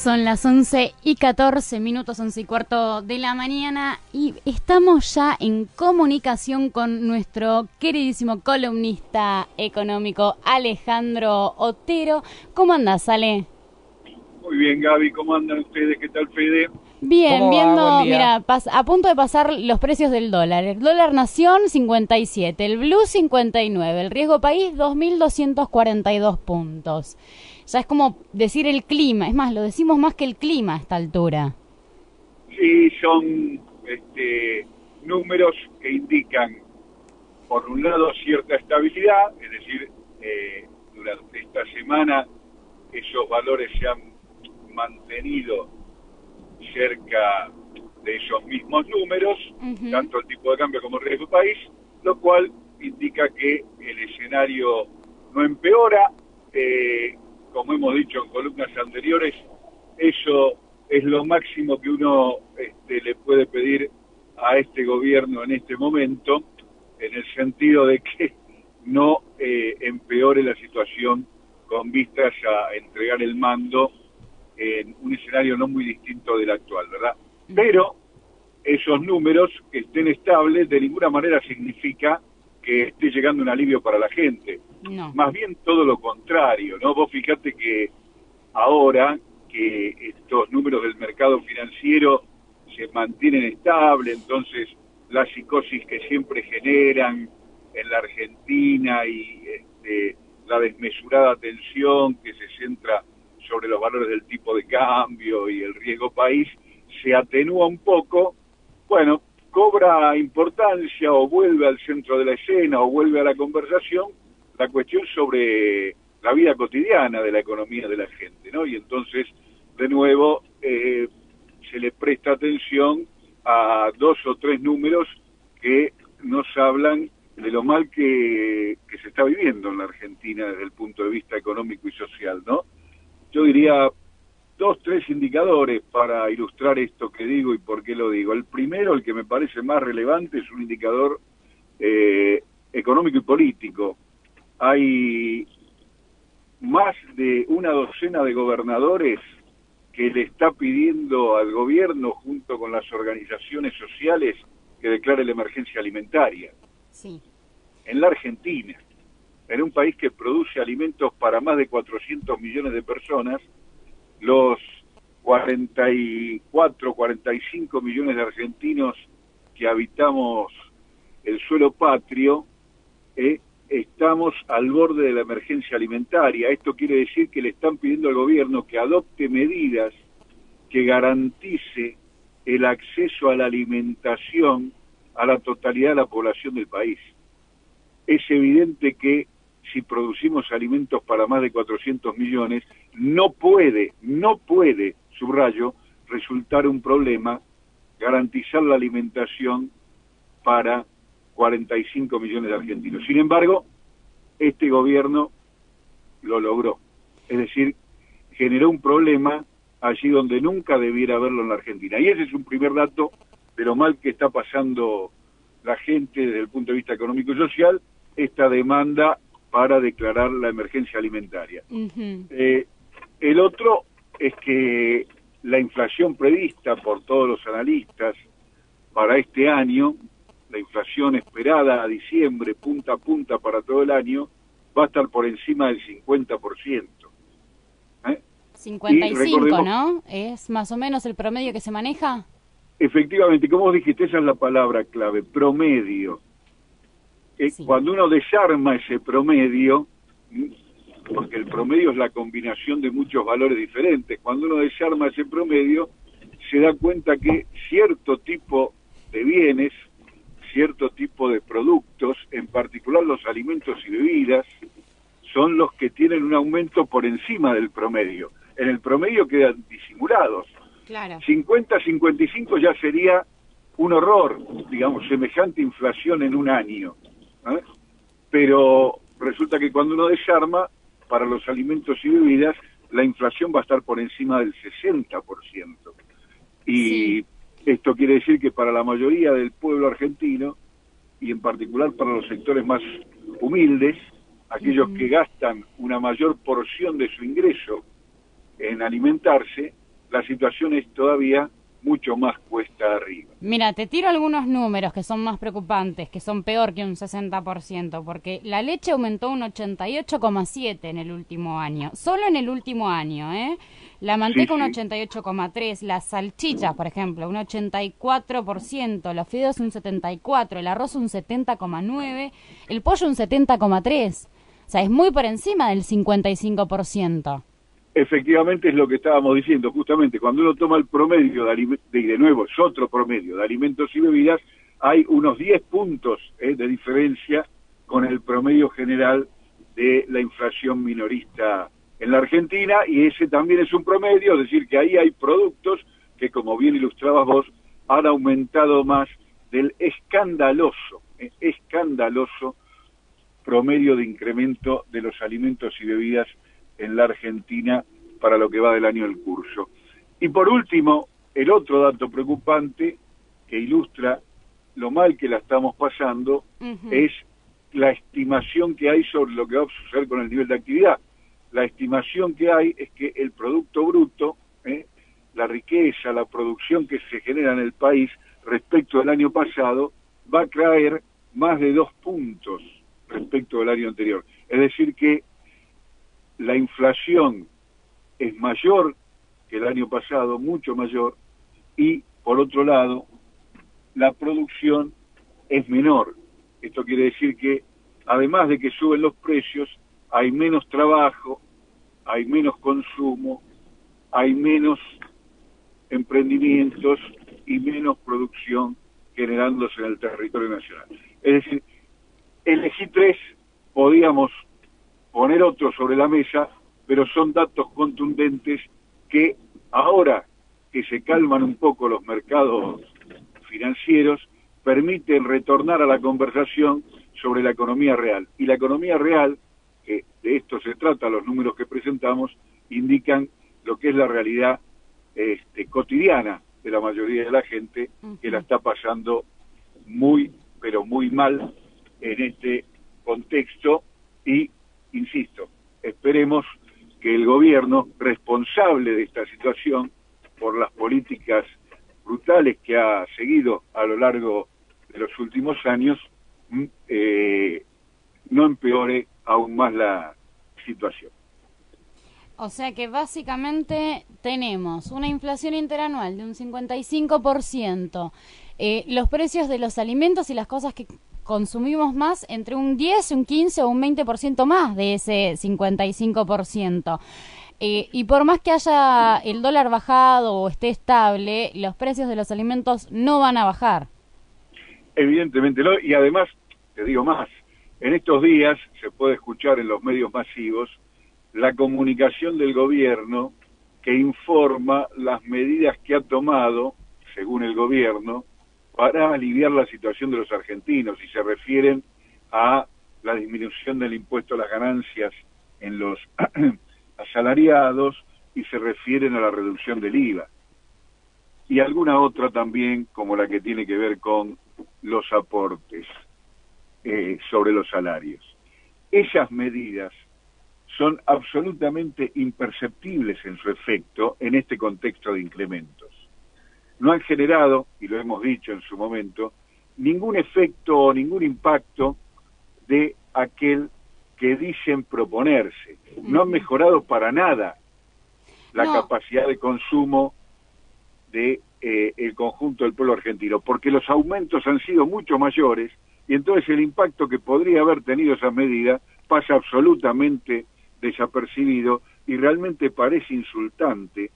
Son las 11:14, 11:15 de la mañana, y estamos ya en comunicación con nuestro queridísimo columnista económico Alejandro Otero. ¿Cómo andás, Ale? Muy bien, Gaby, ¿cómo andan ustedes? ¿Qué tal, Fede? Bien, ¿Cómo va? viendo, Buen día. mira, a punto de pasar los precios del dólar. El dólar Nación 57, el Blue 59, el riesgo país 2.242 puntos. Ya es como decir el clima, es más, lo decimos más que el clima a esta altura. Sí, son números que indican, por un lado, cierta estabilidad, es decir, durante esta semana esos valores se han mantenido cerca de esos mismos números, tanto el tipo de cambio como el riesgo país, lo cual indica que el escenario no empeora. Como hemos dicho en columnas anteriores, eso es lo máximo que uno le puede pedir a este gobierno en este momento, en el sentido de que no empeore la situación con vistas a entregar el mando en un escenario no muy distinto del actual, ¿verdad? Pero esos números que estén estables de ninguna manera significa que esté llegando un alivio para la gente. No. Más bien todo lo contrario, ¿no? Vos fíjate que ahora que estos números del mercado financiero se mantienen estables, entonces la psicosis que siempre generan en la Argentina y la desmesurada tensión que se centra sobre los valores del tipo de cambio y el riesgo país se atenúa un poco, bueno, cobra importancia o vuelve al centro de la escena o vuelve a la conversación la cuestión sobre la vida cotidiana de la economía de la gente, ¿no? Y entonces, de nuevo, se le presta atención a dos o tres números que nos hablan de lo mal que se está viviendo en la Argentina desde el punto de vista económico y social, ¿no? Yo diría dos, tres indicadores para ilustrar esto que digo y por qué lo digo. El primero, el que me parece más relevante, es un indicador económico y político. Hay más de una docena de gobernadores que le está pidiendo al gobierno, junto con las organizaciones sociales, que declare la emergencia alimentaria. Sí. En la Argentina, en un país que produce alimentos para más de 400 millones de personas, los 44, 45 millones de argentinos que habitamos el suelo patrio, estamos al borde de la emergencia alimentaria. Esto quiere decir que le están pidiendo al gobierno que adopte medidas que garantice el acceso a la alimentación a la totalidad de la población del país. Es evidente que si producimos alimentos para más de 400 millones, no puede, subrayo, resultar un problema garantizar la alimentación para 45 millones de argentinos. Sin embargo, este gobierno lo logró. Es decir, generó un problema allí donde nunca debiera haberlo en la Argentina. Y ese es un primer dato de lo mal que está pasando la gente desde el punto de vista económico y social, esta demanda para declarar la emergencia alimentaria. El otro es que la inflación prevista por todos los analistas para este año, la inflación esperada a diciembre, punta a punta para todo el año, va a estar por encima del 50%. 55, ¿no? ¿Es más o menos el promedio que se maneja? Efectivamente, como vos dijiste, esa es la palabra clave, promedio. Sí. Cuando uno desarma ese promedio, porque el promedio es la combinación de muchos valores diferentes, cuando uno desarma ese promedio, se da cuenta que cierto tipo de bienes, cierto tipo de productos, en particular los alimentos y bebidas, son los que tienen un aumento por encima del promedio. En el promedio quedan disimulados. Claro. 50, 55 ya sería un horror, digamos, semejante inflación en un año. Pero resulta que cuando uno desarma, para los alimentos y bebidas, la inflación va a estar por encima del 60%. Y sí, esto quiere decir que para la mayoría del pueblo argentino, y en particular para los sectores más humildes, aquellos que gastan una mayor porción de su ingreso en alimentarse, la situación es todavía mucho más cuesta arriba. Mira, te tiro algunos números que son más preocupantes, que son peor que un 60%, porque la leche aumentó un 88,7% en el último año, solo en el último año, ¿eh? La manteca un 88,3%, las salchichas, por ejemplo, un 84%, los fideos un 74%, el arroz un 70,9%, el pollo un 70,3%. O sea, es muy por encima del 55%. Efectivamente es lo que estábamos diciendo, justamente cuando uno toma el promedio de nuevo es otro promedio de alimentos y bebidas, hay unos 10 puntos de diferencia con el promedio general de la inflación minorista en la Argentina, y ese también es un promedio, es decir, que ahí hay productos que, como bien ilustrabas vos, han aumentado más del escandaloso promedio de incremento de los alimentos y bebidas en la Argentina para lo que va del año del curso. Y por último, el otro dato preocupante que ilustra lo mal que la estamos pasando es la estimación que hay sobre lo que va a suceder con el nivel de actividad. La estimación que hay es que el Producto Bruto, la riqueza, la producción que se genera en el país respecto del año pasado, va a caer más de 2 puntos respecto del año anterior. Es decir que la inflación es mayor que el año pasado, mucho mayor, y por otro lado, la producción es menor. Esto quiere decir que, además de que suben los precios, hay menos trabajo, hay menos consumo, hay menos emprendimientos y menos producción generándose en el territorio nacional. Es decir, elegí 3, podíamos poner otros sobre la mesa, pero son datos contundentes que ahora que se calman un poco los mercados financieros, permiten retornar a la conversación sobre la economía real. Y la economía real, que de esto se trata, los números que presentamos, indican lo que es la realidad cotidiana de la mayoría de la gente, que la está pasando muy, pero muy mal en este contexto, y insisto, esperemos que el gobierno, responsable de esta situación por las políticas brutales que ha seguido a lo largo de los últimos años, no empeore aún más la situación. O sea que básicamente tenemos una inflación interanual de un 55%, los precios de los alimentos y las cosas que consumimos más entre un 10, un 15 o un 20% más de ese 55%. Y por más que haya el dólar bajado o esté estable, los precios de los alimentos no van a bajar. Evidentemente no, y además, te digo más, en estos días se puede escuchar en los medios masivos la comunicación del gobierno que informa las medidas que ha tomado, según el gobierno, para aliviar la situación de los argentinos, y se refieren a la disminución del impuesto a las ganancias en los asalariados, y se refieren a la reducción del IVA. Y alguna otra también, como la que tiene que ver con los aportes sobre los salarios. Esas medidas son absolutamente imperceptibles en su efecto en este contexto de incrementos. No han generado, y lo hemos dicho en su momento, ningún efecto o ningún impacto de aquel que dicen proponerse. No han mejorado para nada la capacidad de consumo de el conjunto del pueblo argentino, porque los aumentos han sido mucho mayores, y entonces el impacto que podría haber tenido esa medida pasa absolutamente desapercibido, y realmente parece insultante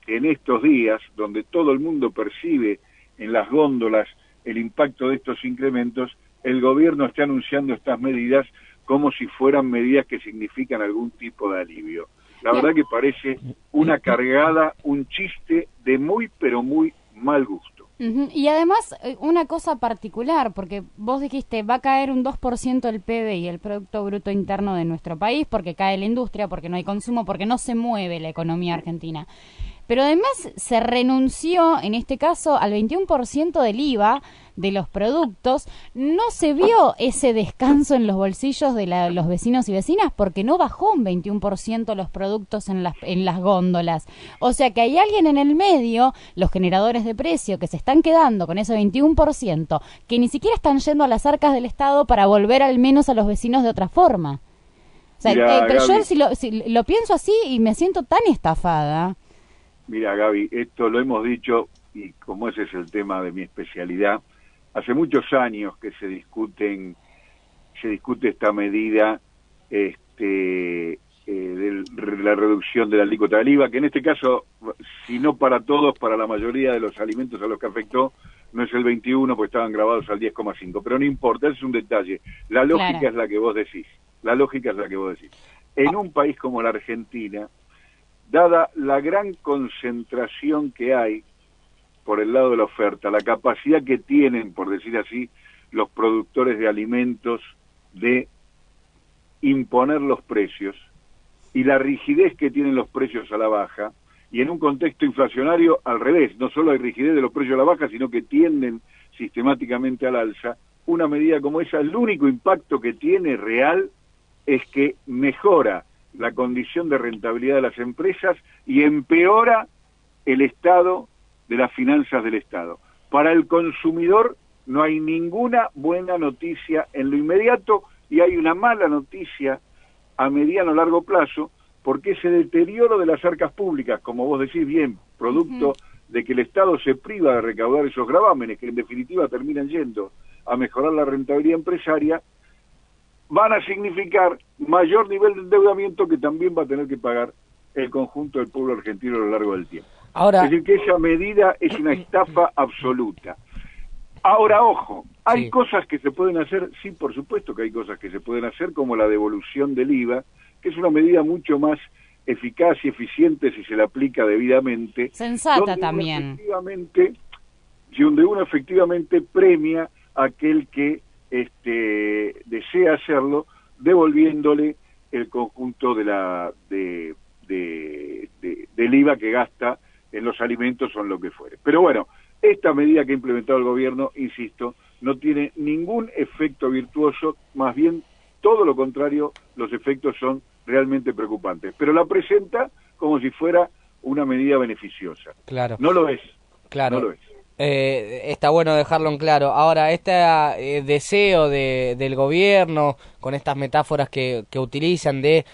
que en estos días, donde todo el mundo percibe en las góndolas el impacto de estos incrementos, el gobierno esté anunciando estas medidas como si fueran medidas que significan algún tipo de alivio. La verdad que parece una cargada, un chiste de muy, pero muy mal gusto. Y además, una cosa particular, porque vos dijiste, va a caer un 2% el PBI, el Producto Bruto Interno de nuestro país, porque cae la industria, porque no hay consumo, porque no se mueve la economía argentina. pero además se renunció, en este caso, al 21% del IVA de los productos. No se vio ese descanso en los bolsillos de los vecinos y vecinas porque no bajó un 21% los productos en las góndolas. O sea que hay alguien en el medio, los generadores de precio, que se están quedando con ese 21%, que ni siquiera están yendo a las arcas del Estado para volver al menos a los vecinos de otra forma. O sea, Mirá, pero Gaby, yo si lo pienso así y me siento tan estafada. Mira, Gaby, esto lo hemos dicho, y como ese es el tema de mi especialidad, hace muchos años que se discute esta medida de la reducción de la alícuota del IVA, que en este caso, si no para todos, para la mayoría de los alimentos a los que afectó, no es el 21, pues estaban grabados al 10,5, pero no importa, ese es un detalle. La lógica Claro. es la que vos decís, En un país como la Argentina, dada la gran concentración que hay por el lado de la oferta, la capacidad que tienen, por decir así, los productores de alimentos de imponer los precios y la rigidez que tienen los precios a la baja, y en un contexto inflacionario al revés, no solo hay rigidez de los precios a la baja, sino que tienden sistemáticamente al alza, una medida como esa, el único impacto que tiene real es que mejora la condición de rentabilidad de las empresas y empeora el estado de las finanzas del Estado. Para el consumidor no hay ninguna buena noticia en lo inmediato y hay una mala noticia a mediano o largo plazo, porque ese deterioro de las arcas públicas, como vos decís bien, producto de que el Estado se priva de recaudar esos gravámenes, que en definitiva terminan yendo a mejorar la rentabilidad empresaria, van a significar mayor nivel de endeudamiento que también va a tener que pagar el conjunto del pueblo argentino a lo largo del tiempo. Ahora, Es decir, que esa medida es una estafa absoluta. Ahora, ojo, hay Sí. cosas que se pueden hacer, sí, por supuesto que hay cosas que se pueden hacer, como la devolución del IVA, que es una medida mucho más eficaz y eficiente si se la aplica debidamente. Sensata donde también. Donde uno efectivamente premia a aquel que desea hacerlo, devolviéndole el conjunto del IVA que gasta en los alimentos o en lo que fuere. Pero bueno, esta medida que ha implementado el gobierno, insisto, no tiene ningún efecto virtuoso, más bien todo lo contrario, los efectos son realmente preocupantes. Pero la presenta como si fuera una medida beneficiosa. claro, No lo es, claro. no lo es. Está bueno dejarlo en claro. Ahora, este deseo del gobierno, con estas metáforas que utilizan de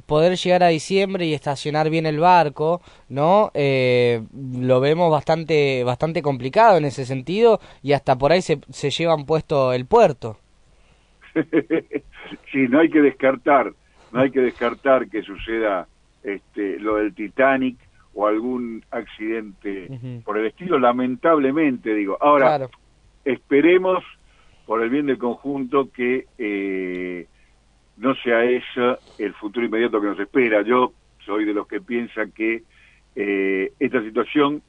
poder llegar a diciembre y estacionar bien el barco, ¿no? Lo vemos bastante complicado en ese sentido y hasta por ahí se llevan puesto el puerto. Sí, no hay que descartar que suceda lo del Titanic o algún accidente por el estilo, lamentablemente, digo. Ahora, Claro. esperemos, por el bien del conjunto, que no sea ese el futuro inmediato que nos espera. Yo soy de los que piensan que esta situación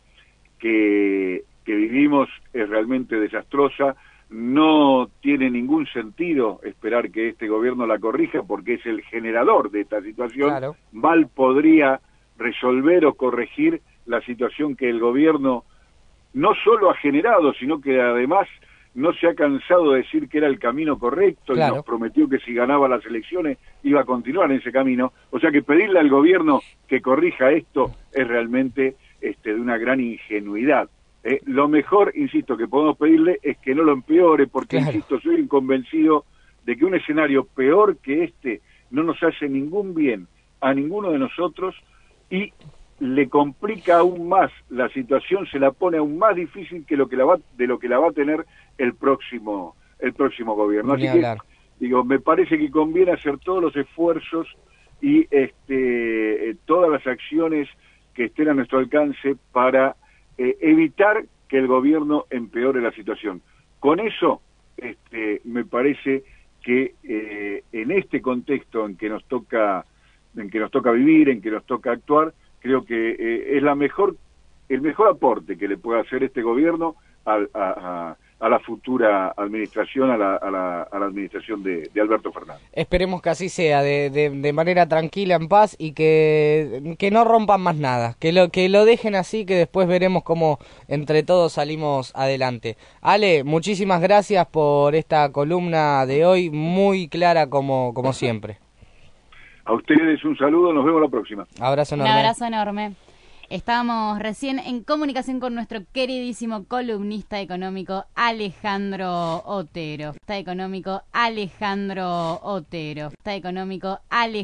que vivimos es realmente desastrosa. No tiene ningún sentido esperar que este gobierno la corrija porque es el generador de esta situación. Claro. Mal podría resolver o corregir la situación que el gobierno no solo ha generado, sino que además no se ha cansado de decir que era el camino correcto. Claro. Y nos prometió que si ganaba las elecciones iba a continuar en ese camino. O sea que pedirle al gobierno que corrija esto es realmente de una gran ingenuidad. Lo mejor, insisto, que podemos pedirle es que no lo empeore, porque, Claro. insisto, soy convencido de que un escenario peor que este no nos hace ningún bien a ninguno de nosotros y le complica aún más la situación, se la pone aún más difícil que de lo que la va a tener el próximo gobierno. Ni Así hablar. que, me parece que conviene hacer todos los esfuerzos y todas las acciones que estén a nuestro alcance para evitar que el gobierno empeore la situación. Con eso, me parece que en este contexto en que nos toca vivir, en que nos toca actuar, creo que es el mejor aporte que le puede hacer este gobierno a a la futura administración, a la administración de Alberto Fernández. Esperemos que así sea, de manera tranquila, en paz, y que no rompan más nada, que lo dejen así, que después veremos cómo entre todos salimos adelante. Ale, muchísimas gracias por esta columna de hoy, muy clara como siempre. A ustedes un saludo, nos vemos la próxima. Abrazo enorme. Un abrazo enorme. Estábamos recién en comunicación con nuestro queridísimo columnista económico Alejandro Otero. Está económico Alejandro Otero. Está económico Alejandro